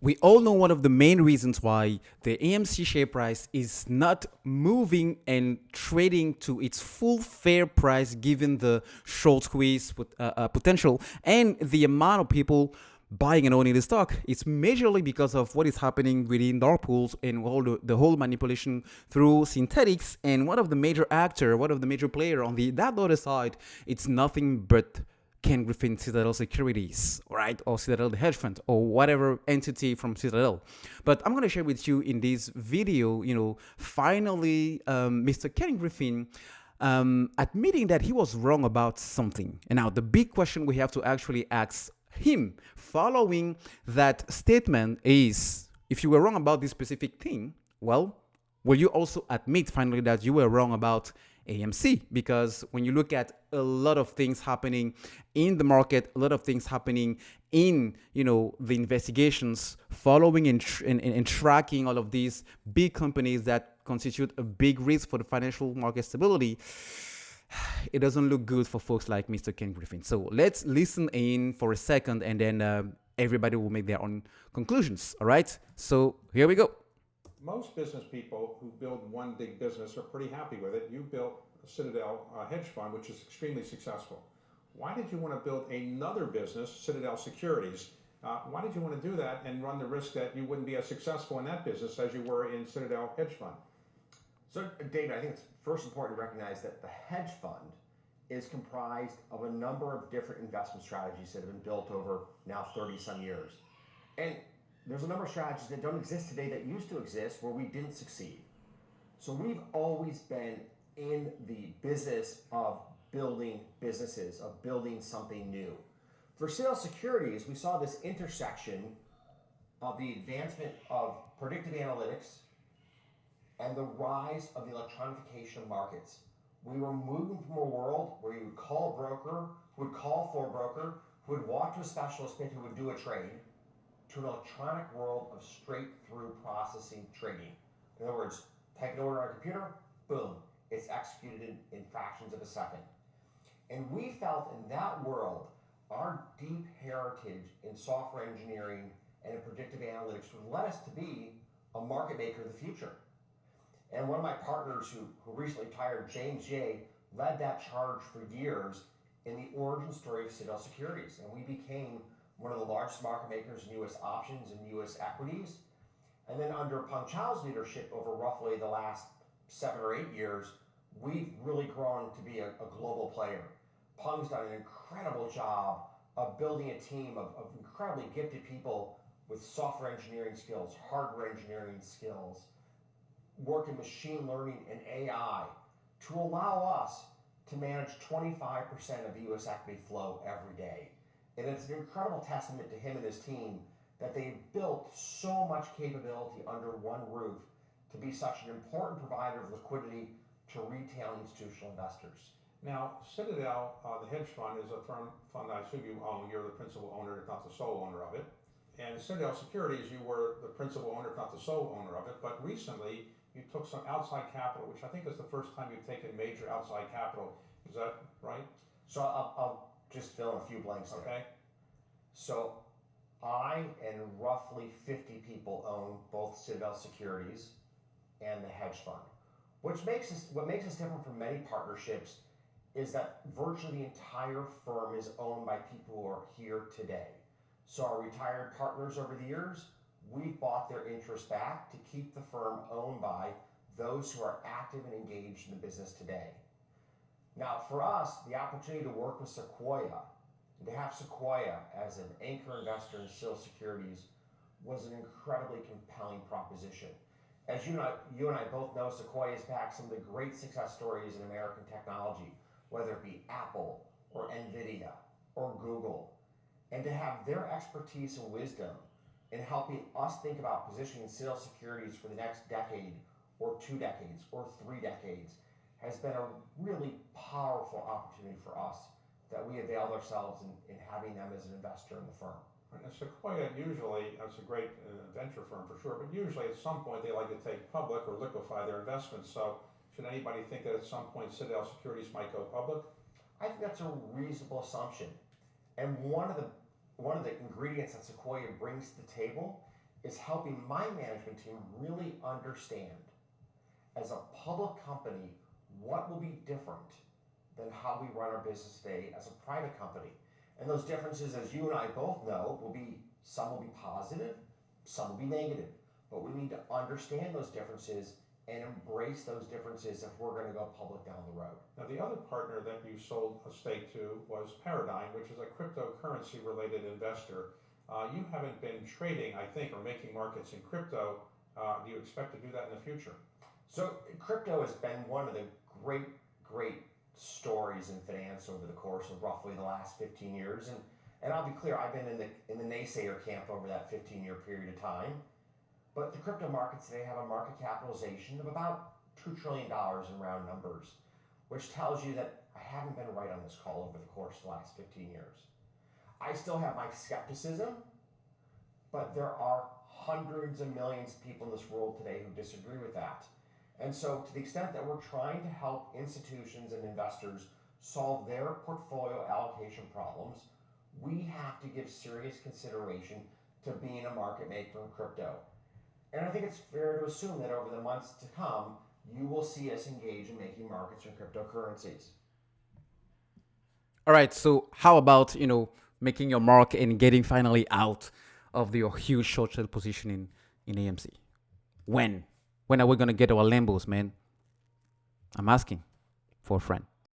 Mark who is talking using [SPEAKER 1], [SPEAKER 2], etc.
[SPEAKER 1] We all know one of the main reasons why the AMC share price is not moving and trading to its full fair price given the short squeeze potential and the amount of people buying and owning the stock. It's majorly because of what is happening within dark pools and the whole manipulation through synthetics. And one of the major player on that other side, it's nothing but Ken Griffin Citadel Securities, right? Or Citadel the hedge fund, or whatever entity from Citadel. But I'm going to share with you in this video, finally, Mr. Ken Griffin admitting that he was wrong about something. And now the big question we have to actually ask him following that statement is, if you were wrong about this specific thing, well, will you also admit finally that you were wrong about AMC? Because when you look at a lot of things happening in the market, a lot of things happening in the investigations following and tracking all of these big companies that constitute a big risk for the financial market stability, it doesn't look good for folks like Mr. Ken Griffin. So let's listen in for a second, and then everybody will make their own conclusions. All right, so here we go.
[SPEAKER 2] Most business people who build one big business are pretty happy with it. You built a Citadel hedge fund, which is extremely successful. Why did you want to build another business, Citadel Securities? Why did you want to do that and run the risk that you wouldn't be as successful in that business as you were in Citadel hedge fund?
[SPEAKER 3] So, David, I think it's first important to recognize that the hedge fund is comprised of a number of different investment strategies that have been built over now 30 some years. And there's a number of strategies that don't exist today that used to exist where we didn't succeed. So we've always been in the business of building businesses, of building something new. For Citadel Securities, we saw this intersection of the advancement of predictive analytics and the rise of the electronification of markets. We were moving from a world where you would call a broker, who would call for a broker, who would walk to a specialist who would do a trade, to an electronic world of straight-through processing trading. In other words, type an order on a computer, boom, it's executed in fractions of a second. And we felt in that world, our deep heritage in software engineering and in predictive analytics would let us to be a market maker of the future. And one of my partners who recently retired, James Ye, led that charge for years in the origin story of Citadel Securities. And we became one of the largest market makers in U.S. options and U.S. equities. And then under Peng Chao's leadership over roughly the last 7 or 8 years, we've really grown to be a global player. Peng's done an incredible job of building a team of incredibly gifted people with software engineering skills, hardware engineering skills, work in machine learning and AI to allow us to manage 25% of the U.S. equity flow every day. And it's an incredible testament to him and his team that they've built so much capability under one roof to be such an important provider of liquidity to retail institutional investors.
[SPEAKER 2] Now, Citadel, the hedge fund, is a fund I assume you own. You're the principal owner, if not the sole owner of it. And Citadel Securities, you were the principal owner, if not the sole owner of it. But recently, you took some outside capital, which I think is the first time you've taken major outside capital. Is that right?
[SPEAKER 3] So I'll just fill in a few blanks there.
[SPEAKER 2] Okay.
[SPEAKER 3] So I and roughly 50 people own both Citadel Securities and the hedge fund. What makes us different from many partnerships is that virtually the entire firm is owned by people who are here today. So our retired partners over the years, we've bought their interest back to keep the firm owned by those who are active and engaged in the business today. Now, for us, the opportunity to work with Sequoia and to have Sequoia as an anchor investor in Citadel Securities was an incredibly compelling proposition. As you and I both know, Sequoia has backed some of the great success stories in American technology, whether it be Apple or Nvidia or Google. And to have their expertise and wisdom in helping us think about positioning Citadel Securities for the next decade or 2 decades or 3 decades has been a really powerful opportunity for us that we availed ourselves in having them as an investor in the firm.
[SPEAKER 2] And Sequoia usually, it's a great venture firm for sure, but usually at some point they like to take public or liquefy their investments. So should anybody think that at some point Citadel Securities might go public?
[SPEAKER 3] I think that's a reasonable assumption. And one of the ingredients that Sequoia brings to the table is helping my management team really understand, as a public company, what will be different than how we run our business today as a private company. And those differences, as you and I both know, some will be positive, some will be negative. But we need to understand those differences and embrace those differences if we're going to go public down the road.
[SPEAKER 2] Now, the other partner that you sold a stake to was Paradigm, which is a cryptocurrency related investor. You haven't been trading, I think, or making markets in crypto. Do you expect to do that in the future?
[SPEAKER 3] So crypto has been one of the great stories in finance over the course of roughly the last 15 years. And I'll be clear, I've been in the naysayer camp over that 15-year period of time. But the crypto markets today have a market capitalization of about $2 trillion in round numbers, which tells you that I haven't been right on this call over the course of the last 15 years. I still have my skepticism, but there are hundreds of millions of people in this world today who disagree with that. And so to the extent that we're trying to help institutions and investors solve their portfolio allocation problems, we have to give serious consideration to being a market maker in crypto. And I think it's fair to assume that over the months to come, you will see us engage in making markets in cryptocurrencies.
[SPEAKER 1] All right, so how about, making your mark and getting finally out of your huge short sale position in AMC? When? When are we going to get our Lambos, man? I'm asking for a friend.